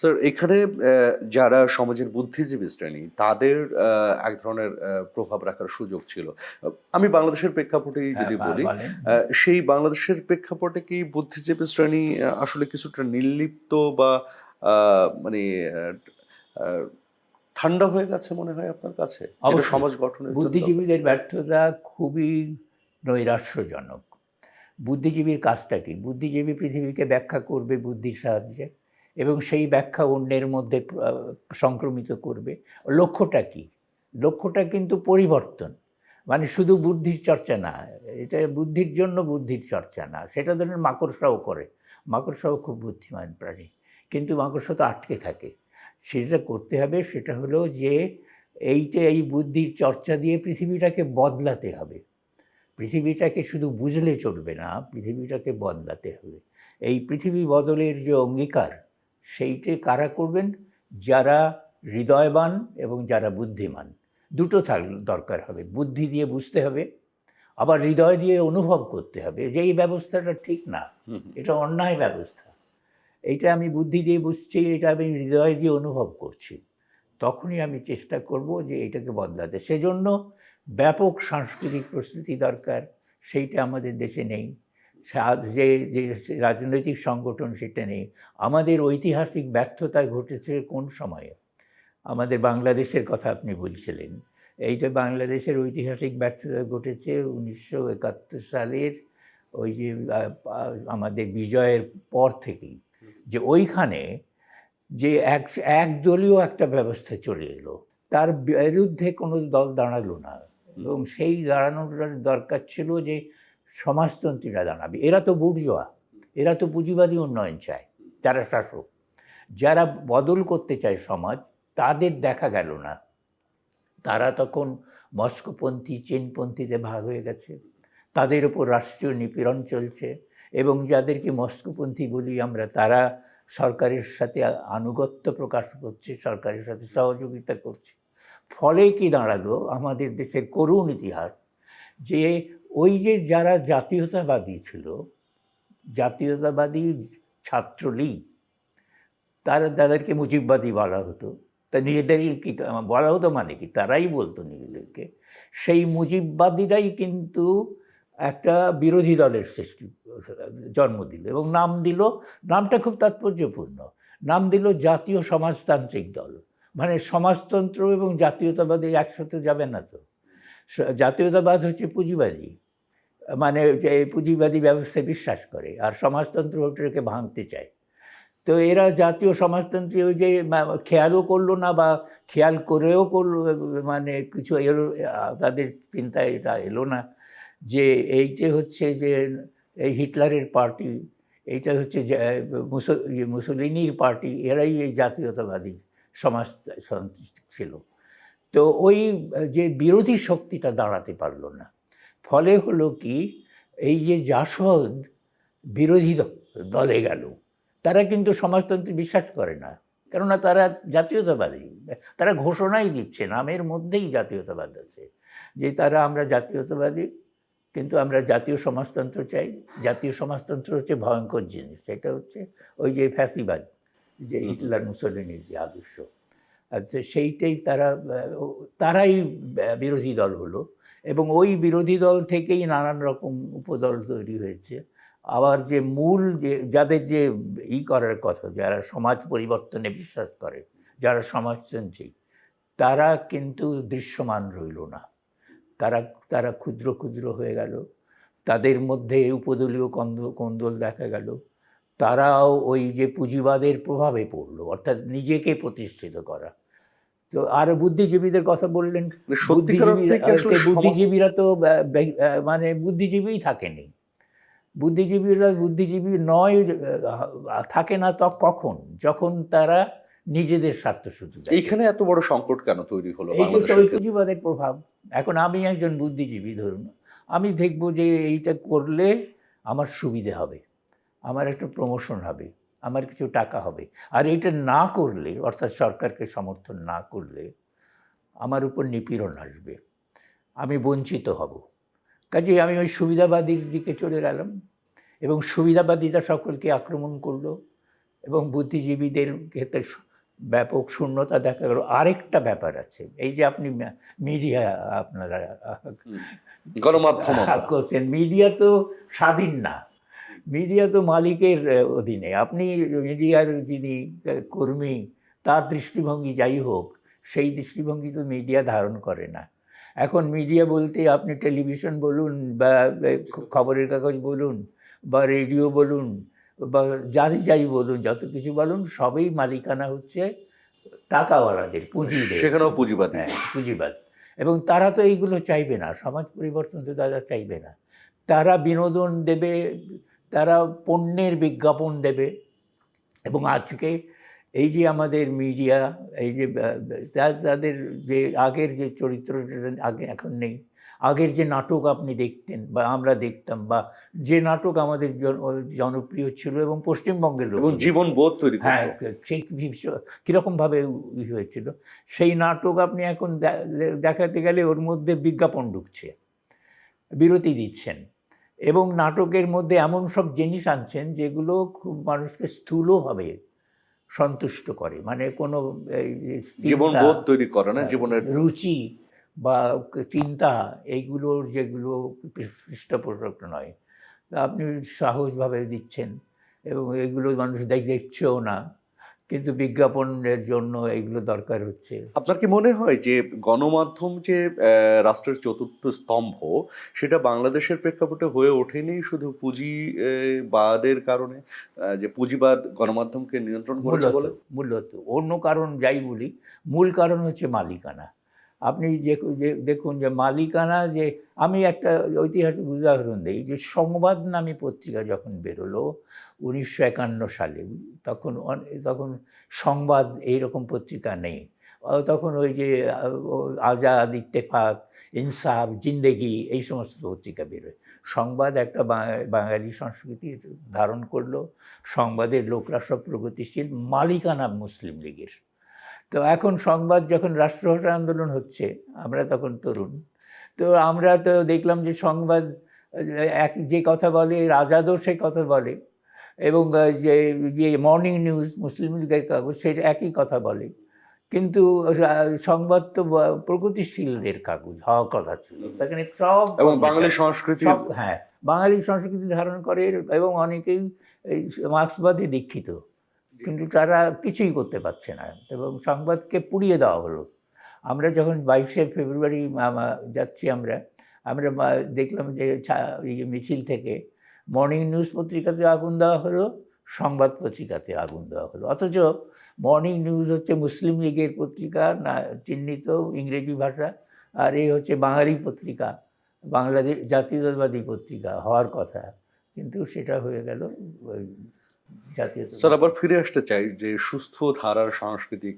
Sir এখানে যারা সমাজের বুদ্ধিজীবী শ্রেণী তাদের এক ধরনের প্রভাব রাখার সুযোগ ছিল। আমি বাংলাদেশের প্রেক্ষাপটেই হ্যাঁ, যদি বলি, বলেন। সেই বাংলাদেশের প্রেক্ষাপটে কি বুদ্ধিজীবী শ্রেণী আসলে কিছুটা নির্লিপ্ত বা মানে আ আ ঠান্ডা হয়ে গেছে মনে হয় আপনার কাছে? যেটা অবশ্যই সমাজ গঠনের জন্য দরকার বুদ্ধিজীবীদের ছিল? ব্যর্থতা খুবই নৈরাশ্যজনক। বুদ্ধিজীবীর কাজটা কি? বুদ্ধিজীবী পৃথিবীকে ব্যাখ্যা করবে বুদ্ধির সাহায্যে এবং সেই ব্যাখ্যা অন্যের মধ্যে সংক্রমিত করবে। লক্ষ্যটা কি? লক্ষ্যটা কিন্তু পরিবর্তন। মানে শুধু বুদ্ধির চর্চা না, এটা বুদ্ধির জন্য বুদ্ধির চর্চা না। সেটা ধরেন মাকড়সাও করে। মাকড়সাও খুব বুদ্ধিমান প্রাণী। কিন্তু মাকড়সা তো আটকে থাকে। সেটা করতে হবে, সেটা হলো যে এই বুদ্ধির চর্চা দিয়ে পৃথিবীটাকে বদলাতে হবে। পৃথিবীটাকে শুধু বুঝলে চলবে না, পৃথিবীটাকে বদলাতে হবে। এই পৃথিবী বদলের যে অঙ্গীকার, সেইটে কারা করবেন? যারা হৃদয়বান এবং যারা বুদ্ধিমান। দুটো দরকার হবে। বুদ্ধি দিয়ে বুঝতে হবে, আবার হৃদয় দিয়ে অনুভব করতে হবে যে এই ব্যবস্থাটা ঠিক না, হুম, হুম। এটা অন্যায় ব্যবস্থা। এইটা আমি বুদ্ধি দিয়ে বুঝছি, এটা আমি হৃদয় দিয়ে অনুভব করছি। তখনই আমি চেষ্টা করব যে এটাকে বদলাতে। সেজন্য ব্যাপক সাংস্কৃতিক প্রস্তুতি দরকার। সেইটা আমাদের দেশে নেই। যে যে রাজনৈতিক সংগঠন সেটা নেই। আমাদের ঐতিহাসিক ব্যর্থতা ঘটেছে কোন সময়ে? আমাদের বাংলাদেশের কথা আপনি বলছিলেন। এইটা বাংলাদেশের ঐতিহাসিক ব্যর্থতা ঘটেছে ১৯৭১ সালের ওই যে আমাদের বিজয়ের পর থেকেই। যে ওইখানে যে একদলীয় একটা ব্যবস্থা চলে এলো, তার বিরুদ্ধে কোনো দল দাঁড়ালো না এবং সেই দাঁড়ানোর দরকার ছিল যে সমাজতন্ত্রীরা দাঁড়াবে। এরা তো বুর্জোয়া, এরা তো পুঁজিবাদী উন্নয়ন চায়, যারা শাসক। যারা বদল করতে চায় সমাজ, তাদের দেখা গেল না। তারা তখন মস্কোপন্থী, চীনপন্থীতে ভাগ হয়ে গেছে। তাদের উপর রাষ্ট্রীয় নিপীড়ন চলছে এবং যাদেরকে মস্কোপন্থী বলি আমরা, তারা সরকারের সাথে আনুগত্য প্রকাশ করছে, সরকারের সাথে সহযোগিতা করছে। ফলে কি দাঁড়ালো? আমাদের দেশের করুণ ইতিহাস যে ওই যে যারা জাতীয়তাবাদী ছিল, জাতীয়তাবাদী ছাত্রলীগ, তাদেরকে মুজিববাদী বলা হতো। তা নিজেদেরই কি বলা হতো মানে কি? তারাই বলতো নিজেদেরকে। সেই মুজিববাদীরাই কিন্তু একটা বিরোধী দলের জন্ম দিল এবং নাম দিল, নামটা খুব তাৎপর্যপূর্ণ। নাম দিল জাতীয় সমাজতান্ত্রিক দল। মানে সমাজতন্ত্র এবং জাতীয়তাবাদী একসাথে যাবে না তো। জাতীয়তাবাদ হচ্ছে পুঁজিবাদী, মানে যে পুঁজিবাদী ব্যবস্থায় বিশ্বাস করে, আর সমাজতন্ত্র ওটাকে ভাঙতে চায়। তো এরা জাতীয় সমাজতন্ত্রী ওই যে খেয়ালও করলো না বা খেয়াল করেও করলো, মানে কিছু এলো তাদের চিন্তায় এটা এলো না যে এইটা হচ্ছে যে এই হিটলারের পার্টি, এইটা হচ্ছে যে মুসোলিনির পার্টি, এরাই এই জাতীয়তাবাদী সমাজ ছিল। তো ওই যে বিরোধী শক্তিটা দাঁড়াতে পারলো না। ফলে হলো কি, এই যে জাসদ বিরোধী দলে গেল, তারা কিন্তু সমাজতন্ত্রে বিশ্বাস করে না, কেননা তারা জাতীয়তাবাদী। তারা ঘোষণাই দিচ্ছে, নামের মধ্যেই জাতীয়তাবাদ আছে, যে তারা আমরা জাতীয়তাবাদী, কিন্তু আমরা জাতীয় সমাজতন্ত্র চাই। জাতীয় সমাজতন্ত্র হচ্ছে ভয়ঙ্কর জিনিস, সেটা হচ্ছে ওই যে ফ্যাসিবাদ, যে হিটলার মুসোলিনির যে আদর্শ। আচ্ছা, সেইটাই তারাই বিরোধী দল হলো এবং ওই বিরোধী দল থেকেই নানান রকম উপদল তৈরি হয়েছে। আবার যে মূল যে যাদের যে করার কথা, যারা সমাজ পরিবর্তনে বিশ্বাস করে, যারা সমাজতান্ত্রিক, তারা কিন্তু দৃশ্যমান রইল না। তারা তারা ক্ষুদ্র ক্ষুদ্র হয়ে গেল। তাদের মধ্যে উপদলীয় কোন্দল দেখা গেল। তারাও ওই যে পুঁজিবাদের প্রভাবে পড়ল, অর্থাৎ নিজেকে প্রতিষ্ঠিত করা। তো আর বুদ্ধিজীবীদের কথা বললেন। সত্যিকার অর্থে কি আসলে বুদ্ধিজীবীরা তো মানে বুদ্ধিজীবীই থাকেনি। বুদ্ধিজীবীরা বুদ্ধিজীবী নয়, থাকে না তো কখন? যখন তারা নিজেদের স্বার্থ শুধু দেখে। এইখানে এত বড় সংকট কেন তৈরি হলো এই যে বাংলাদেশের ক্ষেত্রে? পুঁজিবাদের প্রভাব। এখন আমি একজন বুদ্ধিজীবী ধরুন, আমি দেখব যে এইটা করলে আমার সুবিধে হবে, আমার একটা প্রমোশন হবে, আমার কিছু টাকা হবে। আর এটা না করলে, অর্থাৎ সরকারকে সমর্থন না করলে আমার উপর নিপীড়ন আসবে, আমি বঞ্চিত হব। কাজেই আমি ওই সুবিধাবাদীর দিকে চলে গেলাম এবং সুবিধাবাদীরা সকলকে আক্রমণ করলো এবং বুদ্ধিজীবীদের ক্ষেত্রে ব্যাপক শূন্যতা দেখা গেল। আরেকটা ব্যাপার আছে, এই যে আপনি মিডিয়া আপনারা গণমাধ্যম আমরা। করছেন, মিডিয়া তো স্বাধীন না, মিডিয়া তো মালিকের অধীনে। আপনি মিডিয়ার যিনি কর্মী, তার দৃষ্টিভঙ্গি যাই হোক, সেই দৃষ্টিভঙ্গি তো মিডিয়া ধারণ করে না। এখন মিডিয়া বলতে আপনি টেলিভিশন বলুন বা খবরের কাগজ বলুন বা রেডিও বলুন বা যাই বলুন, যত কিছু বলুন, সবই মালিকানা হচ্ছে টাকাওয়ালাদের, পুঁজিদের। সেখানেও পুঁজিবাদী। হ্যাঁ, পুঁজিবাদ। এবং তারা তো এইগুলো চাইবে না, সমাজ পরিবর্তন তো তারা চাইবে না। তারা বিনোদন দেবে, তারা পণ্যের বিজ্ঞাপন দেবে। এবং আজকে এই যে আমাদের মিডিয়া, এই যে তাদের যে আগের যে চরিত্রটা আগে এখন নেই, আগের যে নাটক আপনি দেখতেন বা আমরা দেখতাম, বা যে নাটক আমাদের জনপ্রিয় ছিল এবং পশ্চিমবঙ্গের লোক, এবং জীবন বোধ তৈরি করতো। হ্যাঁ, সেই কীরকমভাবে হয়েছিল, সেই নাটক আপনি এখন দেখাতে গেলে ওর মধ্যে বিজ্ঞাপন ঢুকছে, বিরতি দিচ্ছেন, এবং নাটকের মধ্যে এমন সব জিনিস আনছেন যেগুলো খুব মানুষকে স্থূলভাবে সন্তুষ্ট করে, মানে কোনো জীবন বোধ তৈরি করে না, জীবনের রুচি বা চিন্তা, এইগুলোর যেগুলো পৃষ্ঠপোষক নয়, আপনি সহজভাবে দিচ্ছেন এবং এগুলো মানুষ দেখছেও না, কিন্তু বিজ্ঞাপনের জন্য এগুলো দরকার হচ্ছে। আপনার কি মনে হয় যে গণমাধ্যম যে রাষ্ট্রের চতুর্থ স্তম্ভ, সেটা বাংলাদেশের প্রেক্ষাপটে হয়ে ওঠেনি শুধু পুঁজিবাদের কারণে, যে পুঁজিবাদ গণমাধ্যমকে নিয়ন্ত্রণ করেছে বলে? মূলত অন্য কারণ যাই বলি, মূল কারণ হচ্ছে মালিকানা। আপনি দেখুন যে মালিকানা, যে আমি একটা ঐতিহাসিক উদাহরণ দিই, যে সংবাদ নামে পত্রিকা যখন বেরোলো 1951 সালে, তখন সংবাদ এইরকম পত্রিকা নেই। তখন ওই যে আজাদ, ইত্তেফাক, ইনসাফ, জিন্দেগি, এই সমস্ত পত্রিকা বেরোয়। সংবাদ একটা বাঙালি সংস্কৃতি ধারণ করলো। সংবাদের লোকরা সব প্রগতিশীল, মালিকানা মুসলিম লীগের। তো এখন সংবাদ যখন রাষ্ট্রভাষা আন্দোলন হচ্ছে, আমরা তখন তরুণ, তো আমরা তো দেখলাম যে সংবাদ যে কথা বলে, আজাদও সে কথা বলে, এবং যে মর্নিং নিউজ, মুসলিম লীগের কাগজ, সেটা একই কথা বলে। কিন্তু সংবাদ তো প্রগতিশীলদের কাগজ হওয়ার কথা ছিল, সেখানে সব এবং বাঙালি সংস্কৃতি, হ্যাঁ, বাঙালি সংস্কৃতি ধারণ করে, এবং অনেকেই এই মার্ক্সবাদী দীক্ষিত, কিন্তু তারা কিছুই করতে পারছে না, এবং সংবাদকে পুড়িয়ে দেওয়া হলো। আমরা যখন 22শে ফেব্রুয়ারি যাচ্ছি, আমরা দেখলাম যে মিছিল থেকে মর্নিং নিউজ পত্রিকাতে আগুন দেওয়া হলো, সংবাদ পত্রিকাতে আগুন দেওয়া হলো। অথচ মর্নিং নিউজ হচ্ছে মুসলিম লীগের পত্রিকা, না চিহ্নিত ইংরেজি ভাষা, আর এই হচ্ছে বাঙালি পত্রিকা, বাংলাদেশ জাতীয়তাবাদী পত্রিকা হওয়ার কথা, কিন্তু সেটা হয়ে গেল জাতীয়। স্যার, আবার ফিরে আসতে চাই যে সুস্থ ধারার সাংস্কৃতিক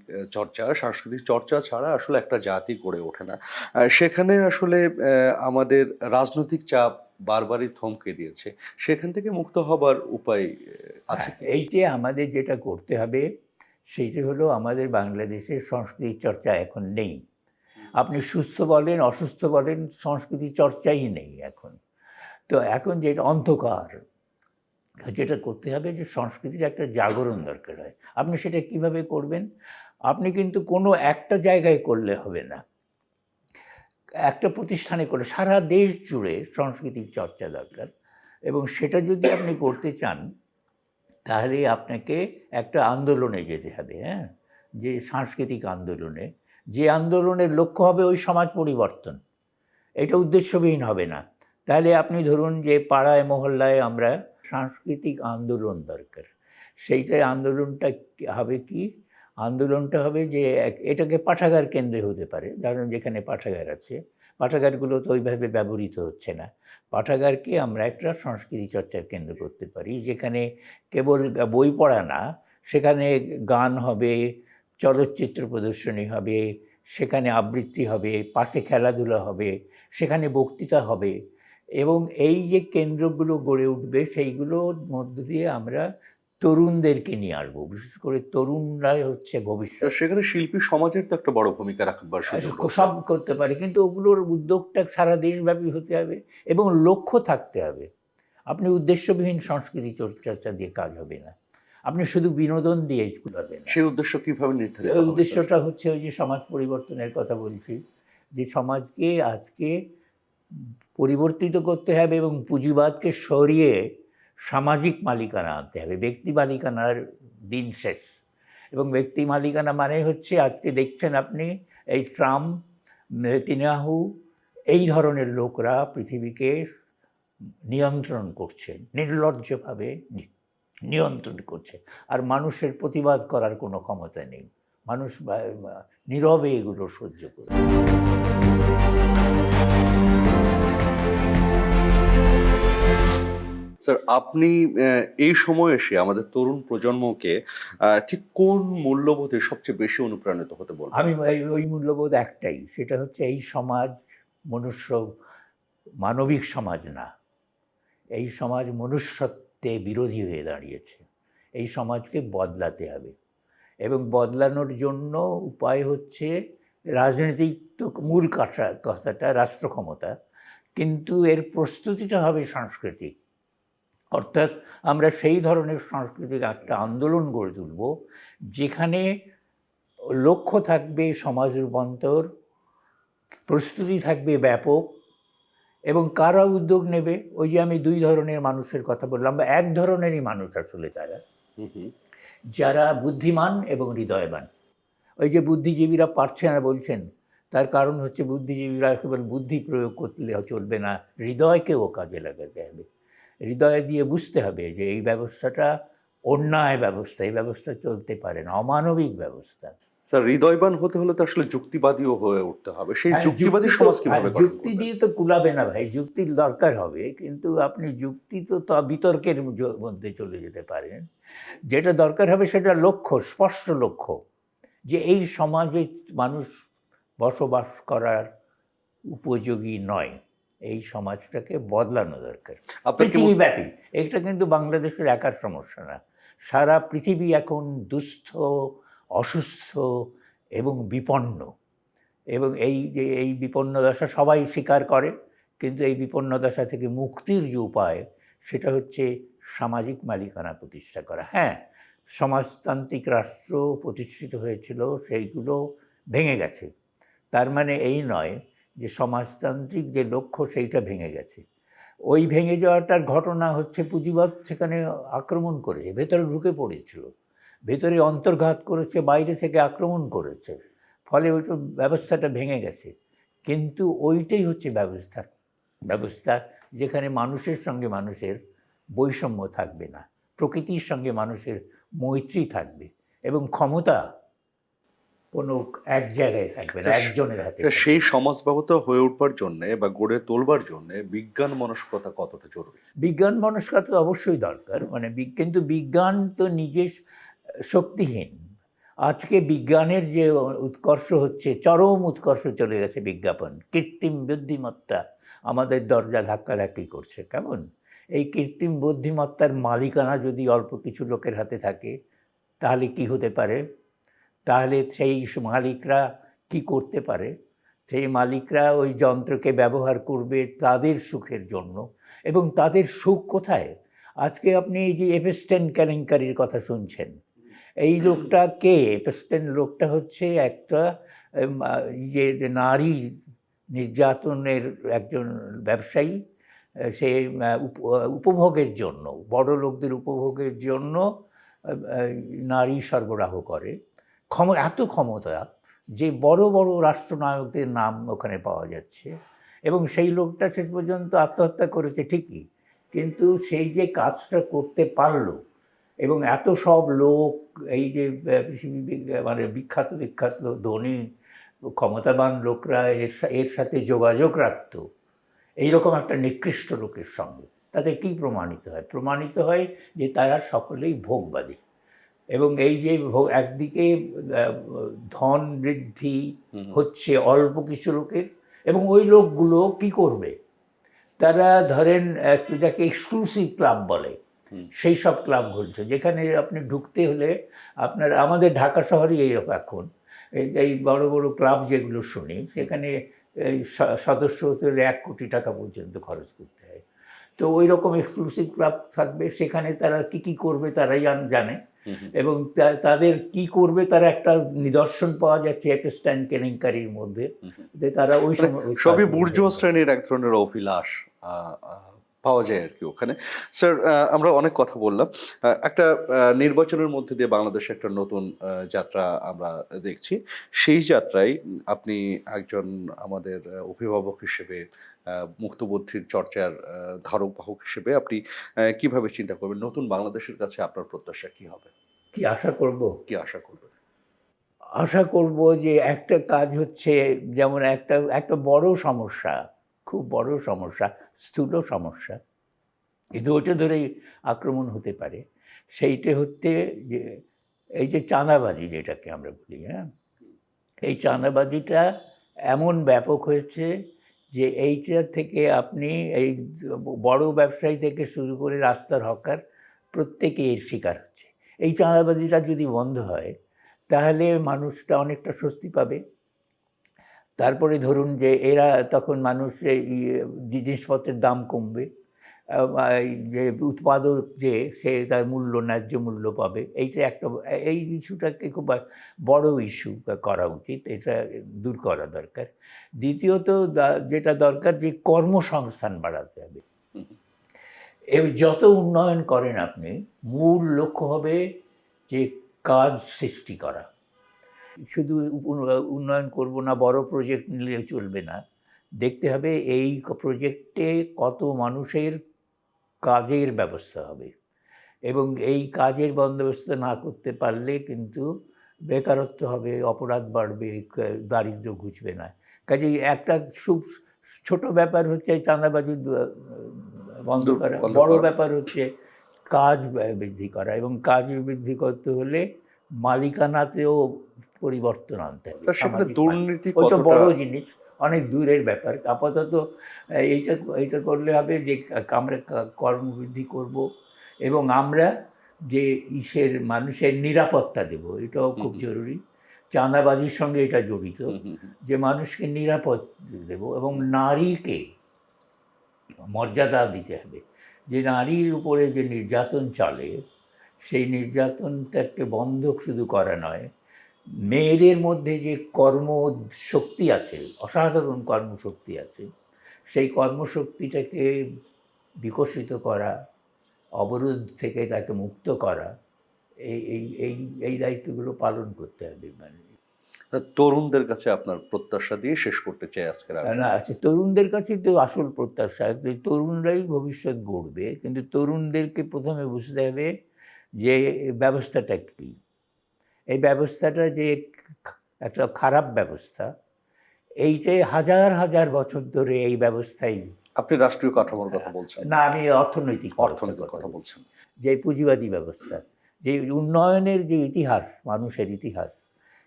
চর্চা ছাড়া আসলে একটা জাতি গড়ে ওঠে না। সেখানে আসলে আমাদের রাজনৈতিক চাপ বারবারই থমকে দিয়েছে। সেখান থেকে মুক্ত হবার উপায় আছে? এইটা আমাদের যেটা করতে হবে, সেইটা হলো, আমাদের বাংলাদেশের সংস্কৃতি চর্চা এখন নেই। আপনি সুস্থ বলেন, অসুস্থ বলেন, সংস্কৃতি চর্চাই নেই এখন। তো এখন যেটা অন্ধকার, যেটা করতে হবে, যে সংস্কৃতির একটা জাগরণ দরকার হয়। আপনি সেটা কিভাবে করবেন? আপনি কিন্তু কোনো একটা জায়গায় করলে হবে না, একটা প্রতিষ্ঠানে করলে, সারা দেশ জুড়ে সংস্কৃতির চর্চা দরকার। এবং সেটা যদি আপনি করতে চান, তাহলে আপনাকে একটা আন্দোলনে যেতে হবে, হ্যাঁ, যে সাংস্কৃতিক আন্দোলনে, যে আন্দোলনের লক্ষ্য হবে ওই সমাজ পরিবর্তন, এটা উদ্দেশ্যবিহীন হবে না। তাহলে আপনি ধরুন যে পাড়ায় মহল্লায় আমরা সাংস্কৃতিক আন্দোলন দরকার, সেইটাই আন্দোলনটা হবে কি? আন্দোলনটা হবে যে এটাকে পাঠাগার কেন্দ্রে হতে পারে, ধরুন যেখানে পাঠাগার আছে, পাঠাগারগুলো তো ওইভাবে ব্যবহৃত হচ্ছে না, পাঠাগারকে আমরা একটা সংস্কৃতি চর্চার কেন্দ্র করতে পারি, যেখানে কেবল বই পড়া না, সেখানে গান হবে, চলচ্চিত্র প্রদর্শনী হবে, সেখানে আবৃত্তি হবে, পাশে খেলাধুলা হবে, সেখানে বক্তৃতা হবে, এবং এই যে কেন্দ্রগুলো গড়ে উঠবে, সেইগুলোর মধ্য দিয়ে আমরা তরুণদেরকে নিয়ে আসবো। বিশেষ করে তরুণরাই হচ্ছে ভবিষ্যৎ। সেখানে শিল্পী সমাজের তো একটা বড় ভূমিকা রাখবার সুযোগ সব করতে পারে, কিন্তু ওগুলোর উদ্যোগটা সারা দেশব্যাপী হতে হবে এবং লক্ষ্য থাকতে হবে। আপনি উদ্দেশ্যবিহীন সংস্কৃতি চর্চা দিয়ে কাজ হবে না। আপনি শুধু বিনোদন দিয়ে কুলাবেন না। সেই উদ্দেশ্য কিভাবে নির্ধারিত এই হবে, স্যার? উদ্দেশ্যটা হচ্ছে ওই যে সমাজ পরিবর্তনের কথা বলছি, যে সমাজকে আজকে পরিবর্তিত করতে হবে এবং পুঁজিবাদকে সরিয়ে সামাজিক মালিকানা আনতে হবে। ব্যক্তি মালিকানার দিন শেষ। এবং ব্যক্তি মালিকানা মানে হচ্ছে আজকে দেখছেন আপনি এই ট্রাম্প, নেতানিয়াহু এই ধরনের লোকরা পৃথিবীকে নিয়ন্ত্রণ করছে, নির্লজ্জভাবে নিয়ন্ত্রণ করছে। আর মানুষের প্রতিবাদ করার কোনো ক্ষমতা নেই। মানুষ নীরবে এগুলো সহ্য করে। স্যার, আপনি এই সময়ে এসে আমাদের তরুণ প্রজন্মকে ঠিক কোন মূল্যবোধে সবচেয়ে বেশি অনুপ্রাণিত হতে বলবেন? আমি ওই মূল্যবোধ একটাই, সেটা হচ্ছে এই সমাজ মানবিক সমাজ না। এই সমাজ মনুষ্যত্বে বিরোধী হয়ে দাঁড়িয়েছে। এই সমাজকে বদলাতে হবে এবং বদলানোর জন্য উপায় হচ্ছে রাজনৈতিক, তো মূল কথাটা রাষ্ট্র ক্ষমতা, কিন্তু এর প্রস্তুতিটা হবে সাংস্কৃতিক। অর্থাৎ আমরা সেই ধরনের সাংস্কৃতিক একটা আন্দোলন গড়ে তুলব যেখানে লক্ষ্য থাকবে সমাজ রূপান্তর, প্রস্তুতি থাকবে ব্যাপক, এবং কারা উদ্যোগ নেবে? ওই যে আমি দুই ধরনের মানুষের কথা বললাম, বা এক ধরনেরই মানুষ আসলে তারা, যারা বুদ্ধিমান এবং হৃদয়বান। ওই যে বুদ্ধিজীবীরা পারছে না বলছেন, তার কারণ হচ্ছে বুদ্ধিজীবীরা কেবল বুদ্ধি প্রয়োগ করলে চলবে না, হৃদয়কেও কাজে লাগাতে হবে। হৃদয় দিয়ে বুঝতে হবে যে এই ব্যবস্থাটা অন্যায় ব্যবস্থা, এই ব্যবস্থা চলতে পারে না, অমানবিক ব্যবস্থা। স্যার, হৃদয়বান হতে হলে তো আসলে যুক্তিবাদীও হয়ে উঠতে হবে। সেই হ্যাঁ, যুক্তিবাদী সমাজ কিভাবে গঠন যুক্তি করবেন? দিয়ে তো কুলাবে না ভাই, যুক্তির দরকার হবে, কিন্তু আপনি যুক্তি তো বিতর্কের মধ্যে চলে যেতে পারেন। যেটা দরকার হবে সেটা লক্ষ্য, স্পষ্ট লক্ষ্য, যে এই সমাজে মানুষ বসবাস করার উপযোগী নয়, এই সমাজটাকে বদলানো দরকার আপনার কি পৃথিবীব্যাপী। এটা কিন্তু বাংলাদেশের একার সমস্যা না, সারা পৃথিবী এখন দুস্থ, অসুস্থ এবং বিপন্ন। এবং এই যে এই বিপন্ন দশা সবাই স্বীকার করে, কিন্তু এই বিপন্ন দশা থেকে মুক্তির যে উপায়, সেটা হচ্ছে সামাজিক মালিকানা প্রতিষ্ঠা করা। হ্যাঁ, সমাজতান্ত্রিক রাষ্ট্র প্রতিষ্ঠিত হয়েছিল, সেইগুলো ভেঙে গেছে। তার মানে এই নয় যে সমাজতান্ত্রিক যে লক্ষ্য সেইটা ভেঙে গেছে। ওই ভেঙে যাওয়াটার ঘটনা হচ্ছে পুঁজিবাদ সেখানে আক্রমণ করেছে, ভেতরে ঢুকে পড়েছিল, ভেতরে অন্তর্ঘাত করেছে, বাইরে থেকে আক্রমণ করেছে, ফলে ওইটা ব্যবস্থাটা ভেঙে গেছে। কিন্তু ওইটাই হচ্ছে ব্যবস্থা যেখানে মানুষের সঙ্গে মানুষের বৈষম্য থাকবে না, প্রকৃতির সঙ্গে মানুষের মৈত্রী থাকবে, এবং ক্ষমতা কোনো এক জায়গায় থাকবে না, একজনের হাতে থাকবে না। সেই সমাজ ব্যবস্থা হয়ে উঠবার জন্য বা গড়ে তোলবার জন্য বিজ্ঞান মনস্কতা কতটা জরুরি? বিজ্ঞান মনস্কতা তো অবশ্যই দরকার, মানে কিন্তু বিজ্ঞান তো নিজে শক্তিহীন। আজকে বিজ্ঞানের যে উৎকর্ষ হচ্ছে, চরম উৎকর্ষ চলে গেছে বিজ্ঞাপন, কৃত্রিম বুদ্ধিমত্তা আমাদের দরজা ধাক্কাধাক্কি করছে। কেমন? এই কৃত্রিম বুদ্ধিমত্তার মালিকানা যদি অল্প কিছু লোকের হাতে থাকে, তাহলে কি হতে পারে? তাহলে সেই মালিকরা কি করতে পারে? সেই মালিকরা ওই যন্ত্রকে ব্যবহার করবে তাদের সুখের জন্য, এবং তাদের সুখ কোথায়? আজকে আপনি এই যে এপস্টেইন কেলেঙ্কারির কথা শুনছেন, এই লোকটা কে? এপস্টেইন লোকটা হচ্ছে একটা যে নারী নির্যাতনের একজন ব্যবসায়ী। সে উপভোগের জন্য, বড় লোকদের উপভোগের জন্য নারী সরবরাহ করে। এত ক্ষমতা যে বড় বড় রাষ্ট্রনায়কদের নাম ওখানে পাওয়া যাচ্ছে, এবং সেই লোকটা শেষ পর্যন্ত আত্মহত্যা করেছে ঠিকই, কিন্তু সেই যে কাজটা করতে পারলো, এবং এত সব লোক, এই যে মানে বিখ্যাত বিখ্যাত ধনী ক্ষমতাবান লোকরা এর সাথে যোগাযোগ রাখত এইরকম একটা নিকৃষ্ট লোকের সঙ্গে, তাতে কি প্রমাণিত হয়? প্রমাণিত হয় যে তারা সকলেই ভোগবাদী। এবং এই যে একদিকে ধন বৃদ্ধি হচ্ছে অল্প কিছু লোকের, এবং ওই লোকগুলো কি করবে? তারা ধরেন যাকে এক্সক্লুসিভ ক্লাব বলে, সেই সব ক্লাব ঘুরছে, যেখানে আপনি ঢুকতে হলে আপনার, আমাদের ঢাকা শহরেই এইরকম এখন এই বড় বড় ক্লাব যেগুলো শুনি, সেখানে সদস্য হতে হলে 1 কোটি টাকা পর্যন্ত খরচ করতে হয়। তো ওই রকম এক্সক্লুসিভ ক্লাব থাকবে, সেখানে তারা কী কী করবে তারাই জানে। এবং তাদের কি করবে তার একটা নিদর্শন পাওয়া যাচ্ছে একটা স্ট্যান্ড কেলেঙ্কারির মধ্যে, যে তারা ওই মানে সময় সবই বুর্জোয়া শ্রেণীর এক ধরনের অভিলাষ পাওয়া যায় আর কি ওখানে। স্যার, আমরা অনেক কথা বললাম। একটা নির্বাচনের মধ্যে দিয়ে বাংলাদেশে একটা নতুন যাত্রা আমরা দেখছি। সেই যাত্রায় আপনি একজন আমাদের অভিভাবক হিসেবে, মুক্তবুদ্ধির চর্চার ধারক বাহক হিসেবে আপনি কিভাবে চিন্তা করবেন? নতুন বাংলাদেশের কাছে আপনার প্রত্যাশা কি হবে? কি আশা করব? কি আশা করবেন? আশা করব যে একটা কাজ হচ্ছে, যেমন একটা একটা বড় সমস্যা, খুব বড় সমস্যা, স্থূল সমস্যা, কিন্তু ওইটা ধরেই আক্রমণ হতে পারে। সেইটা হচ্ছে যে এই যে চাঁদাবাজি যেটাকে আমরা বলি, হ্যাঁ, এই চাঁদাবাজিটা এমন ব্যাপক হয়েছে যে এইটা থেকে আপনি এই বড় ব্যবসায়ী থেকে শুরু করে রাস্তার হকার প্রত্যেকে এর শিকার হচ্ছে। এই চাঁদাবাজিটা যদি বন্ধ হয় তাহলে মানুষটা অনেকটা স্বস্তি পাবে। তারপরে ধরুন যে এরা তখন মানুষ এই জিনিসপত্রের দাম কমবে, এই যে উৎপাদক যে সে তার মূল্য, ন্যায্য মূল্য পাবে। এইটা একটা, এই ইস্যুটাকে খুব বড় ইস্যু করা উচিত, এটা দূর করা দরকার। দ্বিতীয়ত যেটা দরকার, যে কর্মসংস্থান বাড়াতে হবে। যত উন্নয়ন করেন আপনি, মূল লক্ষ্য হবে যে কাজ সৃষ্টি করা। শুধু উন্নয়ন করব না, বড় প্রজেক্ট নিলে চলবে না, দেখতে হবে এই প্রজেক্টে কত মানুষের কাজের ব্যবস্থা হবে। এবং এই কাজের বন্দোবস্ত না করতে পারলে কিন্তু বেকারত্ব হবে, অপরাধ বাড়বে, দারিদ্র্য ঘুচবে না। কাজেই একটা খুব ছোট ব্যাপার হচ্ছে চাঁদাবাজি বন্ধ করা, বড় ব্যাপার হচ্ছে কাজ বৃদ্ধি করা, এবং কাজ বৃদ্ধি করতে হলে মালিকানাতেও পরিবর্তন আনতে হবে। সেখানে দুর্নীতি ওইটা কতটা বড় জিনিস, অনেক দূরের ব্যাপার। আপাতত এইটা করলে হবে যে আমরা কর্মবৃদ্ধি করব, এবং আমরা যে মানুষের নিরাপত্তা দেব, এটাও খুব জরুরি। চাঁদাবাজির সঙ্গে এটা জড়িত, যে মানুষকে নিরাপদ দেব, এবং নারীকে মর্যাদা দিতে হবে। যে নারীর উপরে যে নির্যাতন চলে, সেই নির্যাতনটাকে বন্ধ শুধু করা নয়, মেয়েদের মধ্যে যে কর্মশক্তি আছে, অসাধারণ কর্মশক্তি আছে, সেই কর্মশক্তিটাকে বিকশিত করা, অবরোধ থেকে তাকে মুক্ত করা, এই এই এই এই দায়িত্বগুলো পালন করতে হবে। মানে তরুণদের কাছে আপনার প্রত্যাশা দিয়ে শেষ করতে চাই আজকের আলোচনা। না, আচ্ছা, তরুণদের কাছে তো আসল প্রত্যাশা, যে তরুণরাই ভবিষ্যৎ গড়বে, কিন্তু তরুণদেরকে প্রথমে বুঝতে হবে যে ব্যবস্থাটা কী। এই ব্যবস্থাটা যে একটা খারাপ ব্যবস্থা, এইটাই হাজার হাজার বছর ধরে এই ব্যবস্থাই। আপনি রাষ্ট্রীয় কাঠামোর কথা বলছেন না, আমি অর্থনৈতিক কথা বলছেন। যে পুঁজিবাদী ব্যবস্থা, যে উন্নয়নের যে ইতিহাস, মানুষের ইতিহাস,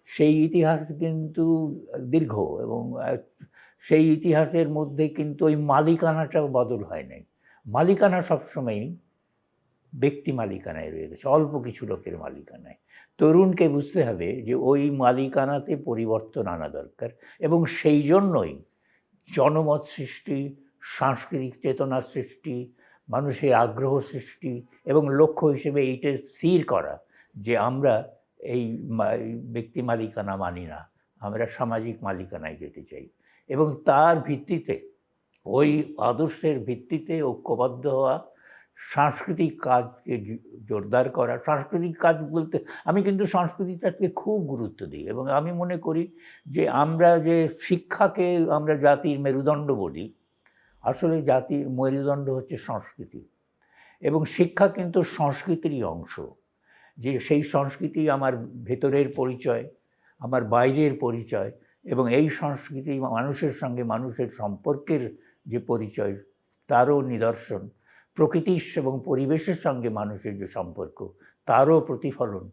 সেই ইতিহাস কিন্তু দীর্ঘ, এবং সেই ইতিহাসের মধ্যে কিন্তু ওই মালিকানাটাও বদল হয় নাই। মালিকানা সবসময়ই ব্যক্তি মালিকানায় রয়ে গেছে, অল্প কিছু লোকের মালিকানায়। তরুণকে বুঝতে হবে যে ওই মালিকানাতে পরিবর্তন আনা দরকার, এবং সেই জন্যই জনমত সৃষ্টি, সাংস্কৃতিক চেতনা সৃষ্টি, মানুষের আগ্রহ সৃষ্টি, এবং লক্ষ্য হিসেবে এইটা স্থির করা যে আমরা এই ব্যক্তি মালিকানা মানি না, আমরা সামাজিক মালিকানায় যেতে চাই। এবং তার ভিত্তিতে, ওই আদর্শের ভিত্তিতে ঐক্যবদ্ধ হওয়া, সাংস্কৃতিক কাজকে জোরদার করা। সাংস্কৃতিক কাজ বলতে আমি কিন্তু সাংস্কৃতিক কাজকে খুব গুরুত্ব দিই, এবং আমি মনে করি যে আমরা যে শিক্ষাকে আমরা জাতির মেরুদণ্ড বলি, আসলে জাতির মেরুদণ্ড হচ্ছে সংস্কৃতি, এবং শিক্ষা কিন্তু সংস্কৃতিরই অংশ। যে সেই সংস্কৃতি আমার ভেতরের পরিচয়, আমার বাইরের পরিচয়, এবং এই সংস্কৃতি মানুষের সঙ্গে মানুষের সম্পর্কের যে পরিচয়, তারও নিদর্শন। প্রকৃতির এবং পরিবেশের সঙ্গে মানুষের যে সম্পর্ক, তারও প্রতিফলন।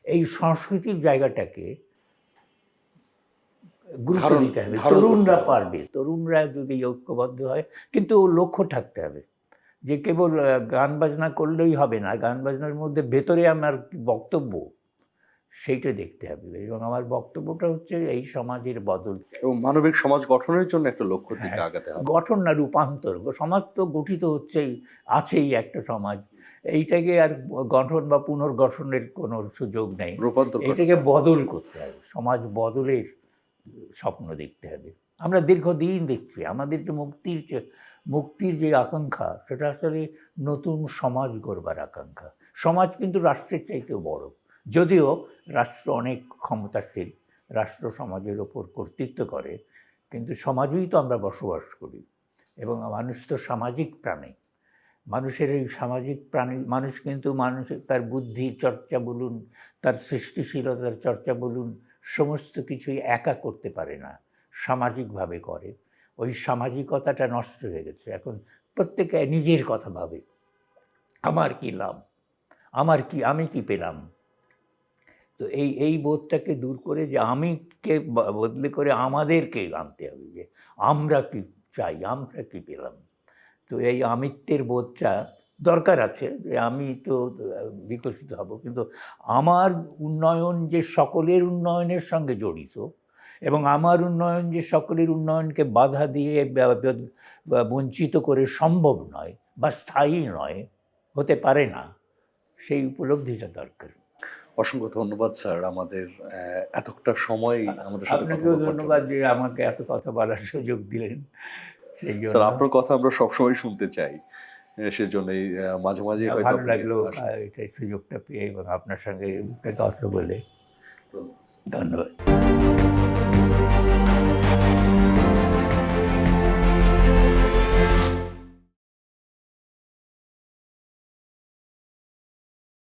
এই সংস্কৃতির জায়গাটাকে গুরুত্ব দিতে হবে। তরুণরা পারবে, তরুণরা যদি ঐক্যবদ্ধ হয়, কিন্তু লক্ষ্য থাকতে হবে যে কেবল গান বাজনা করলেই হবে না, গান বাজনার মধ্যে ভেতরে আমার বক্তব্য, সেইটা দেখতে হবে। এবং আমার বক্তব্যটা হচ্ছে এই সমাজের বদল এবং মানবিক সমাজ গঠনের জন্য একটা লক্ষ্যের দিকে আগাতে হবে। গঠন না, রূপান্তর। সমাজ তো গঠিত হচ্ছেই, আছেই একটা সমাজ, এইটাকে আর গঠন বা পুনর্গঠনের কোনো সুযোগ নেই। রূপান্তর করা। এটাকে বদল করতে হবে, সমাজ বদলের স্বপ্ন দেখতে হবে। আমরা দীর্ঘদিন দেখছি আমাদের যে মুক্তির যে আকাঙ্ক্ষা, সেটা আসলে নতুন সমাজ গড়বার আকাঙ্ক্ষা। সমাজ কিন্তু রাষ্ট্রের চাইতেও বড়, যদিও রাষ্ট্র অনেক ক্ষমতাশীল, রাষ্ট্র সমাজের ওপর কর্তৃত্ব করে, কিন্তু সমাজেই তো আমরা বসবাস করি এবং মানুষ তো সামাজিক প্রাণী। মানুষের এই সামাজিক প্রাণী, মানুষ কিন্তু মানুষের তার বুদ্ধির চর্চা বলুন, তার সৃষ্টিশীলতার চর্চা বলুন, সমস্ত কিছুই একা করতে পারে না, সামাজিকভাবে করে। ওই সামাজিকতাটা নষ্ট হয়ে গেছে। এখন প্রত্যেকে নিজের কথা ভাবে, আমার কী লাভ, আমি কি পেলাম। তো এই বোধটাকে দূর করে যে আমিকে বদলে করে আমাদেরকে আনতে হবে, যে আমরা কি চাই, আমরা কি পেলাম। তো এই আমিত্বের বোধটা দরকার আছে, যে আমি তো বিকশিত হব, কিন্তু আমার উন্নয়ন যে সকলের উন্নয়নের সঙ্গে জড়িত, এবং আমার উন্নয়ন যে সকলের উন্নয়নকে বাধা দিয়ে বা বঞ্চিত করে সম্ভব নয় বা স্থায়ী নয়, হতে পারে না, সেই উপলব্ধিটা দরকার। অসংখ্য ধন্যবাদ স্যার, আমাদের এতটা সময় আমাদের সাথে কথা আপনাকেও বলবার জন্য। ধন্যবাদ যে আমাকে এত কথা বলার সুযোগ দিলেন। সেই স্যার, জন্য আপনার কথা আমরা সবসময় শুনতে চাই, সেজন্যই মাঝে মাঝে হয়তো ভালো আপনি লাগলো আসেন। এই সুযোগটা পেয়ে এবং আপনার সঙ্গে কথা বলে। ধন্যবাদ। ধন্যবাদ।